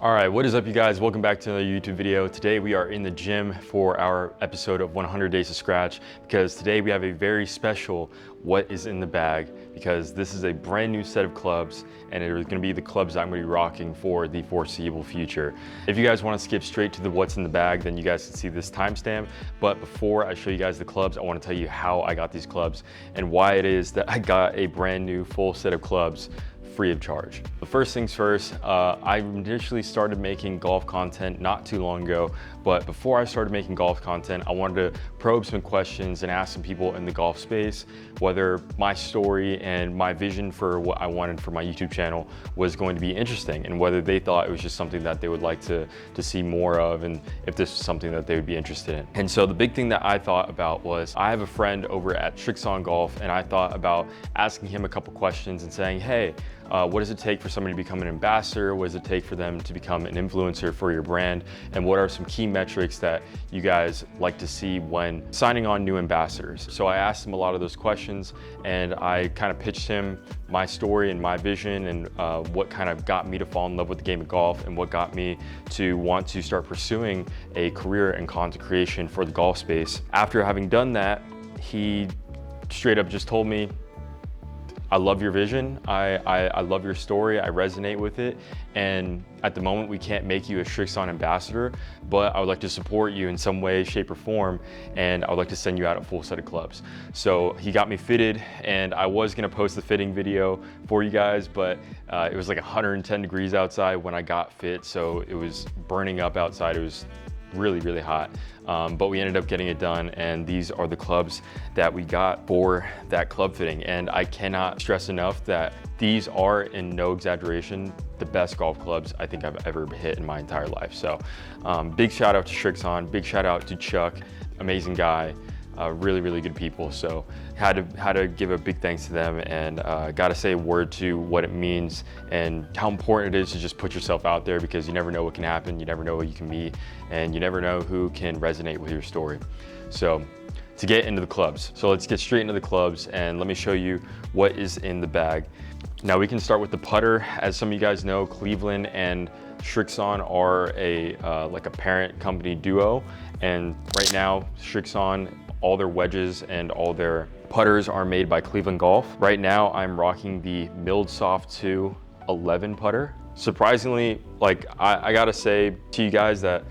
All right, what is up you guys? Welcome back to another YouTube video. Today we are in the gym for our episode of 100 Days to Scratch because today we have a very special what is in the bag because this is a brand new set of clubs and it is going to be the clubs I'm going to be rocking for the foreseeable future. If you guys want to skip straight to the what's in the bag, then you guys can see this timestamp. But before I show you guys the clubs, I want to tell you how I got these clubs and why it is that I got a brand new full set of clubs free of charge. The first things first, I initially started making golf content not too long ago, but before I started making golf content, I wanted to probe some questions and ask some people in the golf space whether my story and my vision for what I wanted for my YouTube channel was going to be interesting and whether they thought it was just something that they would like to see more of and if this was something that they would be interested in. And so the big thing that I thought about was I have a friend over at Srixon Golf and I thought about asking him a couple questions and saying, hey, what does it take for somebody to become an ambassador? What does it take for them to become an influencer for your brand? And what are some key metrics that you guys like to see when signing on new ambassadors? So I asked him a lot of those questions and I kind of pitched him my story and my vision and what kind of got me to fall in love with the game of golf and what got me to want to start pursuing a career in content creation for the golf space. After having done that, he straight up just told me, I love your vision, I love your story, I resonate with it, and at the moment we can't make you a Srixon ambassador, but I would like to support you in some way, shape, or form, and I would like to send you out a full set of clubs. So he got me fitted, and I was gonna post the fitting video for you guys, but it was like 110 degrees outside when I got fit, so it was burning up outside. It was really hot, but we ended up getting it done, and these are the clubs that we got for that club fitting. And I cannot stress enough that these are, in no exaggeration, the best golf clubs I think I've ever hit in my entire life. So big shout out to Srixon, big shout out to Chuck, amazing guy. Really good people, so had to give a big thanks to them, and gotta say a word to what it means and how important it is to just put yourself out there, because you never know what can happen, you never know what you can meet, and you never know who can resonate with your story. So to get into the clubs, so let's get straight into the clubs and let me show you what is in the bag. Now we can start with the putter. As some of you guys know, Cleveland and Srixon are like a parent company duo, and right now Srixon, all their wedges and all their putters are made by Cleveland Golf. Right now, I'm rocking the Milled Soft 2 11 putter. Surprisingly, like I gotta say to you guys that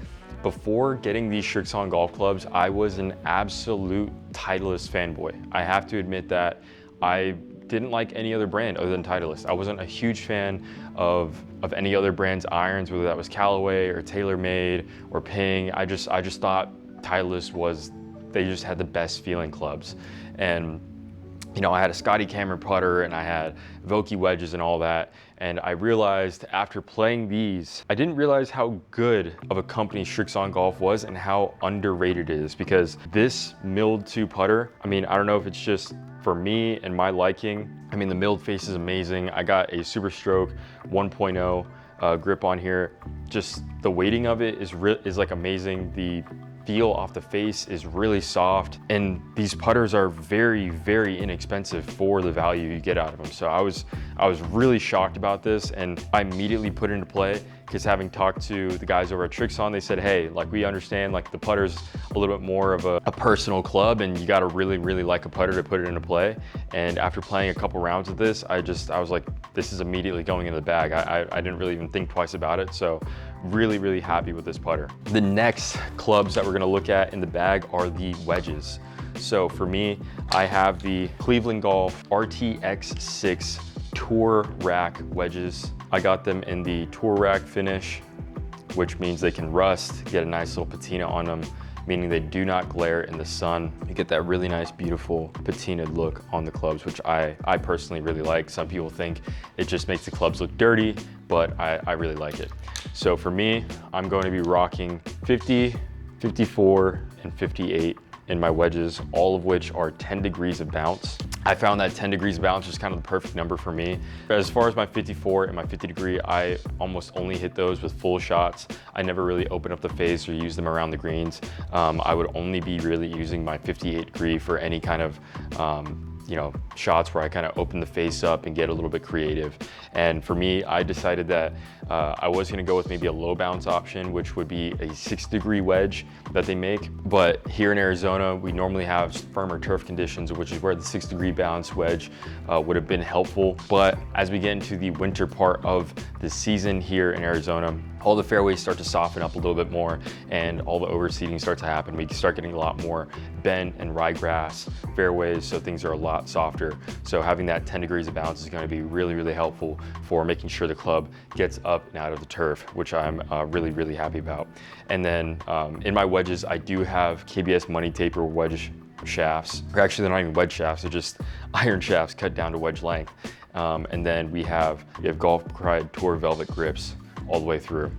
before getting these Srixon golf clubs, I was an absolute Titleist fanboy. I have to admit that I didn't like any other brand other than Titlest. I wasn't a huge fan of any other brand's irons, whether that was Callaway or TaylorMade or Ping. I just thought Titleist was, they just had the best feeling clubs. And you know, I had a Scotty Cameron putter and I had Vokey wedges and all that. And I realized after playing these, I didn't realize how good of a company Srixon Golf was and how underrated it is, because this milled 2 putter, I mean, I don't know if it's just for me and my liking. I mean, the milled face is amazing. I got a Super Stroke 1.0 grip on here. Just the weighting of it is like amazing. The feel off the face is really soft, and these putters are very inexpensive for the value you get out of them. So I was really shocked about this, and I immediately put it into play, because having talked to the guys over at Srixon, they said, hey, like, we understand like the putter's a little bit more of a personal club, and you got to really like a putter to put it into play. And after playing a couple rounds of this, I was like, this is immediately going in the bag. I didn't really even think twice about it. So really happy with this putter. The next clubs that we're gonna look at in the bag are the wedges. So for me, I have the Cleveland Golf RTX 6 Tour Rack wedges. I got them in the Tour Rack finish, which means they can rust, get a nice little patina on them, meaning they do not glare in the sun. You get that really nice, beautiful patinaed look on the clubs, which I personally really like. Some people think it just makes the clubs look dirty, but I really like it. So for me, I'm going to be rocking 50, 54, and 58 in my wedges, all of which are 10 degrees of bounce. I found that 10 degrees of bounce is kind of the perfect number for me. As far as my 54 and my 50 degree, I almost only hit those with full shots. I never really open up the face or use them around the greens. I would only be really using my 58 degree for any kind of shots where I kind of open the face up and get a little bit creative. And for me, I decided that I was going to go with maybe a low bounce option, which would be a 6-degree wedge that they make. But here in Arizona, we normally have firmer turf conditions, which is where the 6-degree bounce wedge would have been helpful. But as we get into the winter part of the season here in Arizona, all the fairways start to soften up a little bit more and all the overseeding starts to happen. We start getting a lot more bent and ryegrass fairways, so things are a lot softer. So having that 10 degrees of bounce is going to be really, really helpful for making sure the club gets up and out of the turf, which I'm really, really happy about. And then in my wedges, I do have KBS Money Taper wedge shafts. Or actually, they're not even wedge shafts, they're just iron shafts cut down to wedge length. And then we have Golf Pride Tour Velvet grips all the way through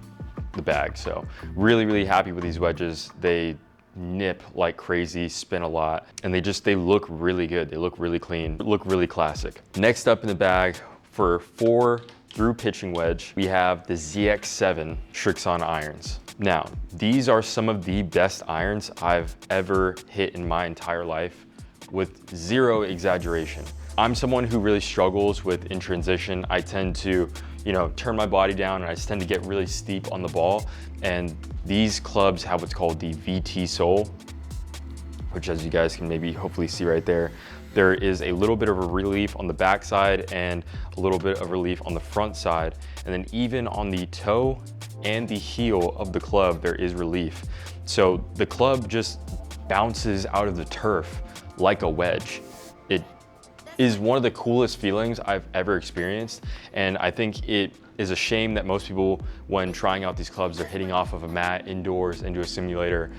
the bag. So really, really happy with these wedges. They nip like crazy, spin a lot, and they look really good. They look really clean, look really classic. Next up in the bag for 4 through pitching wedge, we have the ZX7 Srixon irons. Now, these are some of the best irons I've ever hit in my entire life, with zero exaggeration. I'm someone who really struggles with in transition. I tend to, turn my body down and I tend to get really steep on the ball. And these clubs have what's called the VT sole, which, as you guys can maybe hopefully see right there, there is a little bit of a relief on the back side and a little bit of relief on the front side. And then even on the toe and the heel of the club, there is relief. So the club just bounces out of the turf like a wedge. It is one of the coolest feelings I've ever experienced. And I think it is a shame that most people, when trying out these clubs, are hitting off of a mat indoors into a simulator.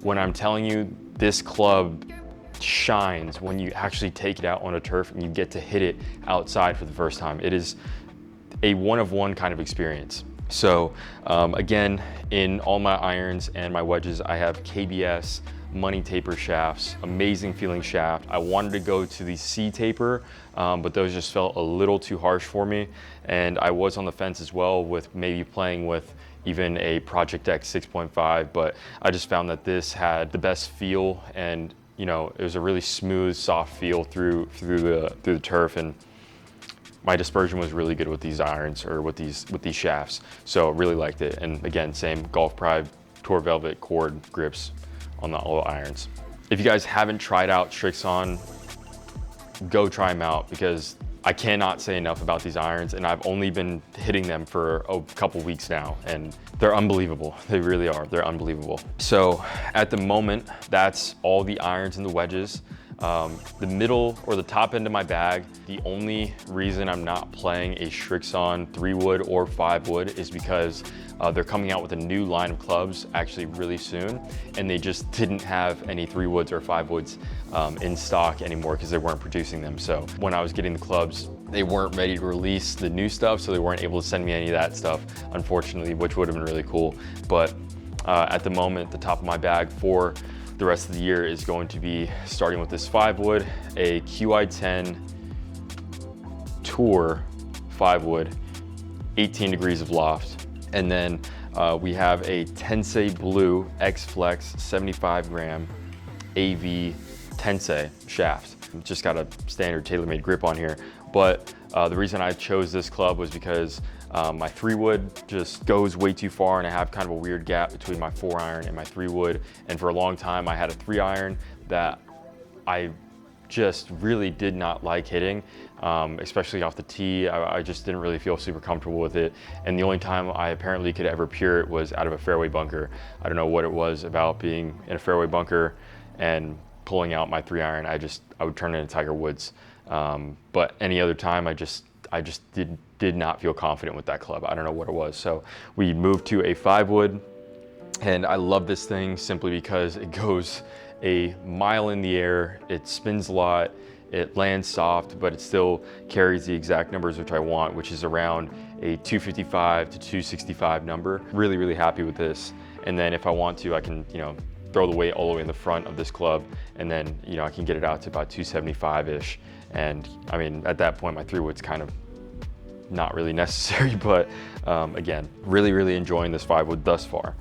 When I'm telling you, this club shines when you actually take it out on a turf and you get to hit it outside for the first time. It is a one-of-one kind of experience. So again, in all my irons and my wedges, I have KBS Money Taper shafts, amazing feeling shaft. I wanted to go to the C taper, but those just felt a little too harsh for me. And I was on the fence as well with maybe playing with even a Project X 6.5, but I just found that this had the best feel, and it was a really smooth, soft feel through the turf, and my dispersion was really good with these irons, or with these shafts. So really liked it. And again, same Golf Pride Tour Velvet cord grips on all the irons. If you guys haven't tried out Srixon, go try them out, because I cannot say enough about these irons, and I've only been hitting them for a couple weeks now, and they're unbelievable. They really are, they're unbelievable. So at the moment, that's all the irons and the wedges. The middle or the top end of my bag, the only reason I'm not playing a Srixon 3-wood or 5-wood is because they're coming out with a new line of clubs actually really soon, and they just didn't have any 3-woods or 5-woods in stock anymore because they weren't producing them. So when I was getting the clubs, they weren't ready to release the new stuff, so they weren't able to send me any of that stuff, unfortunately, which would have been really cool. But at the moment, the top of my bag for the rest of the year is going to be starting with this 5-wood, a QI10 Tour 5-wood, 18 degrees of loft. And then we have a Tensei Blue X-Flex 75 gram AV Tensei shaft. Just got a standard TaylorMade grip on here. But the reason I chose this club was because my 3-wood just goes way too far, and I have kind of a weird gap between my 4-iron and my 3-wood. And for a long time, I had a 3-iron that I just really did not like hitting, especially off the tee. I just didn't really feel super comfortable with it. And the only time I apparently could ever pure it was out of a fairway bunker. I don't know what it was about being in a fairway bunker and pulling out my 3-iron. I would turn it into Tiger Woods. But any other time, I just did not feel confident with that club. I don't know what it was. So we moved to a 5-wood, and I love this thing simply because it goes a mile in the air, it spins a lot, it lands soft, but it still carries the exact numbers which I want, which is around a 255 to 265 number. Really, really happy with this. And then if I want to, I can, throw the weight all the way in the front of this club, and then, I can get it out to about 275-ish. And I mean, at that point, my 3-wood's kind of not really necessary, but again, really, really enjoying this 5-wood thus far.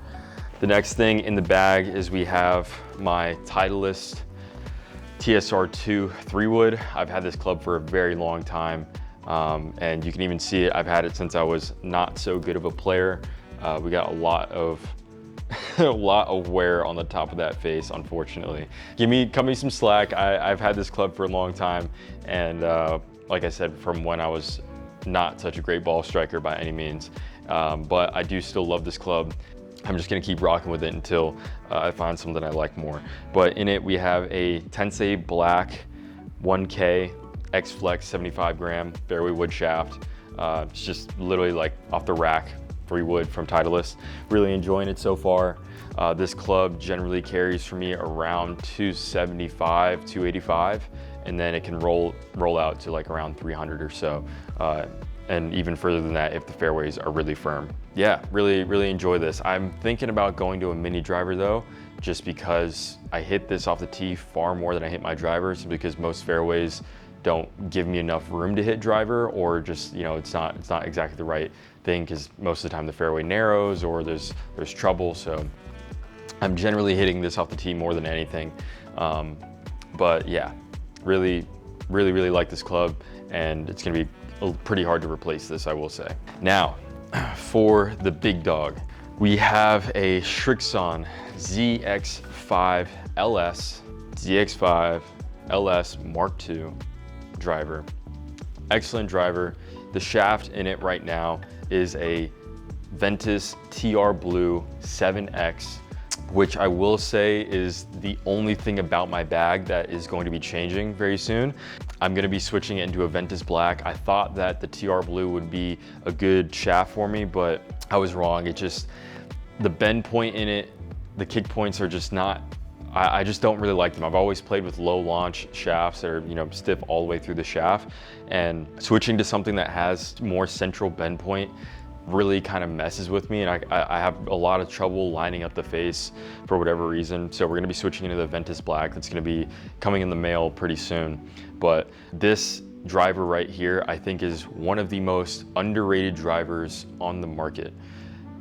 The next thing in the bag is we have my Titlest TSR2 3-wood. I've had this club for a very long time, and you can even see it. I've had it since I was not so good of a player. We got a lot of a lot of wear on the top of that face, unfortunately. Cut me some slack. I've had this club for a long time, and like I said, from when I was not such a great ball striker by any means, but I do still love this club. I'm just gonna keep rocking with it until I find something I like more. But in it, we have a Tensei black 1K X-Flex 75 gram fairway wood shaft. It's just literally like off the rack, 3-wood from Titlest. Really enjoying it so far. This club generally carries for me around 275, 285, and then it can roll out to like around 300 or so. And even further than that if the fairways are really firm. Yeah, really enjoy this. I'm thinking about going to a mini driver though, just because I hit this off the tee far more than I hit my drivers, because most fairways don't give me enough room to hit driver, or just, you know, it's not exactly the right thing, because most of the time the fairway narrows or there's trouble. So I'm generally hitting this off the tee more than anything. But yeah, really like this club, and it's gonna be pretty hard to replace this, I will say. Now, for the big dog, we have a Srixon ZX5 LS, ZX5 LS Mark II driver. Excellent driver. The shaft in it right now is a Ventus TR Blue 7X, which I will say is the only thing about my bag that is going to be changing very soon. I'm gonna be switching it into a Ventus Black. I thought that the TR Blue would be a good shaft for me, but I was wrong. The bend point in it, the kick points are just not, I just don't really like them. I've always played with low launch shafts that are, you know, stiff all the way through the shaft, and switching to something that has more central bend point really kind of messes with me, and I have a lot of trouble lining up the face for whatever reason. So we're gonna be switching into the Ventus Black. That's gonna be coming in the mail pretty soon. But this driver right here, I think, is one of the most underrated drivers on the market.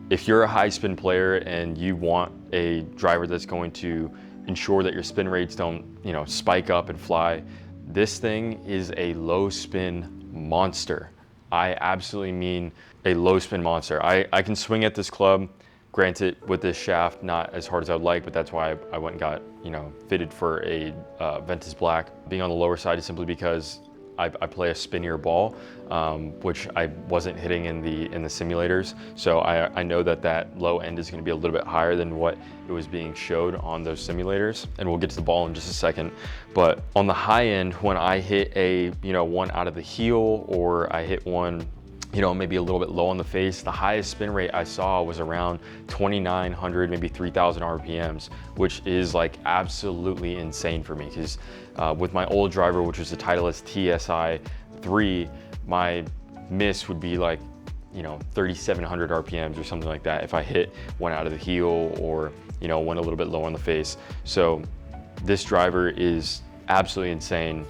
If you're a high spin player and you want a driver that's going to ensure that your spin rates don't, you know, spike up and fly, this thing is a low spin monster. I absolutely mean a low spin monster. I can swing at this club, granted with this shaft, not as hard as I would like, but that's why I went and got, you know, fitted for a Ventus Black. Being on the lower side is simply because I play a spinnier ball, which I wasn't hitting in the simulators. So I know that low end is gonna be a little bit higher than what it was being showed on those simulators. And we'll get to the ball in just a second. But on the high end, when I hit a, you know, one out of the heel, or I hit one, you know, maybe a little bit low on the face, the highest spin rate I saw was around 2,900, maybe 3,000 RPMs, which is like absolutely insane for me, because with my old driver, which was the Titlest TSI3, my miss would be like, you know, 3,700 RPMs or something like that if I hit one out of the heel, or, you know, one a little bit low on the face. So this driver is absolutely insane.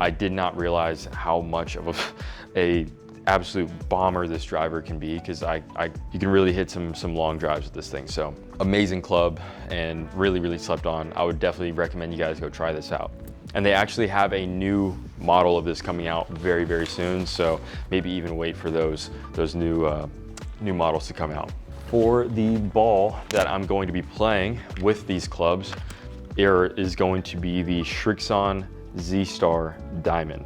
I did not realize how much of a absolute bomber this driver can be, because you can really hit some long drives with this thing. So amazing club, and really slept on. I would definitely recommend you guys go try this out. And they actually have a new model of this coming out very soon, so maybe even wait for those new models to come out. For the ball that I'm going to be playing with these clubs, there is going to be the Srixon Z-Star Diamond.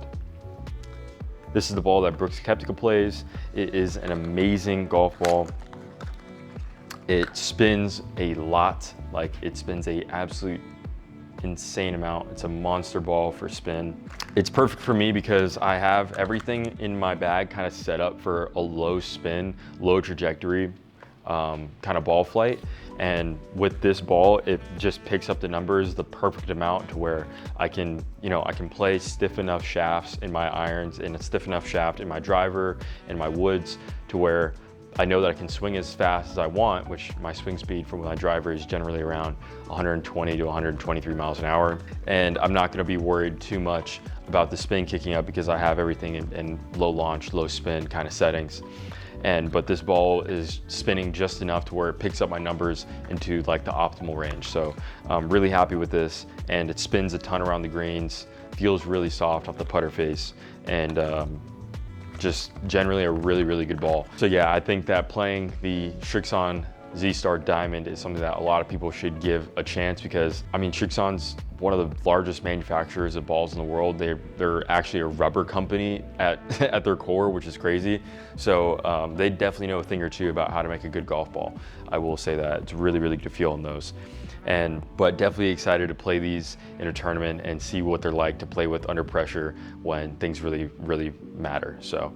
This is the ball that Brooks Koepka plays. It is an amazing golf ball. It spins a lot, like it spins a absolute insane amount. It's a monster ball for spin. It's perfect for me because I have everything in my bag kind of set up for a low spin, low trajectory kind of ball flight. And with this ball, it just picks up the numbers the perfect amount to where I can, you know, I can play stiff enough shafts in my irons and a stiff enough shaft in my driver and my woods to where I know that I can swing as fast as I want, which my swing speed from my driver is generally around 120 to 123 miles an hour. And I'm not gonna be worried too much about the spin kicking up because I have everything in low launch, low spin kind of settings. but this ball is spinning just enough to where it picks up my numbers into like the optimal range. So I'm really happy with this, and it spins a ton around the greens, feels really soft off the putter face, and just generally a really good ball. So yeah, I think that playing the Srixon Z Diamond is something that a lot of people should give a chance, because I mean, Srixon's one of the largest manufacturers of balls in the world. They're actually a rubber company at their core, which is crazy. So they definitely know a thing or two about how to make a good golf ball. I will say that it's really good to feel in those. But definitely excited to play these in a tournament and see what they're like to play with under pressure when things really matter. So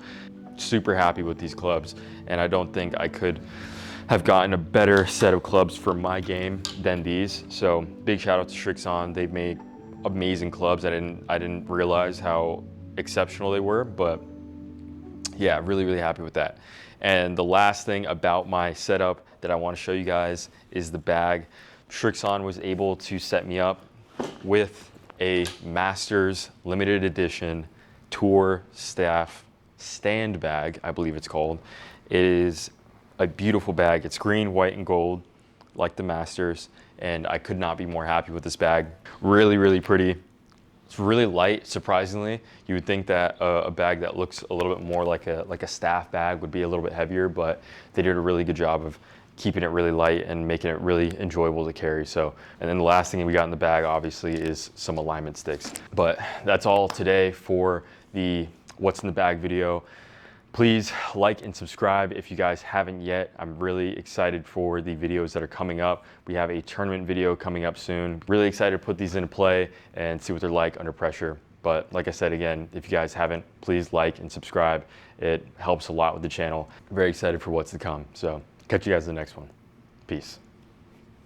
super happy with these clubs, and I don't think I could have gotten a better set of clubs for my game than these. So big shout out to Srixon. They've made amazing clubs. I didn't realize how exceptional they were, but yeah, really happy with that. And the last thing about my setup that I want to show you guys is the bag. Srixon was able to set me up with a Masters limited edition tour staff stand bag, I believe it's called. It is a beautiful bag. It's green, white, and gold, like the Masters, and I could not be more happy with this bag. Really pretty. It's really light, surprisingly. You would think that a bag that looks a little bit more like a staff bag would be a little bit heavier, but they did a really good job of keeping it really light and making it really enjoyable to carry. So, and then the last thing we got in the bag, obviously, is some alignment sticks. But that's all today for the What's in the Bag video. Please like and subscribe if you guys haven't yet. I'm really excited for the videos that are coming up. We have a tournament video coming up soon. Really excited to put these into play and see what they're like under pressure. But like I said, again, if you guys haven't, please like and subscribe. It helps a lot with the channel. Very excited for what's to come. So catch you guys in the next one. Peace.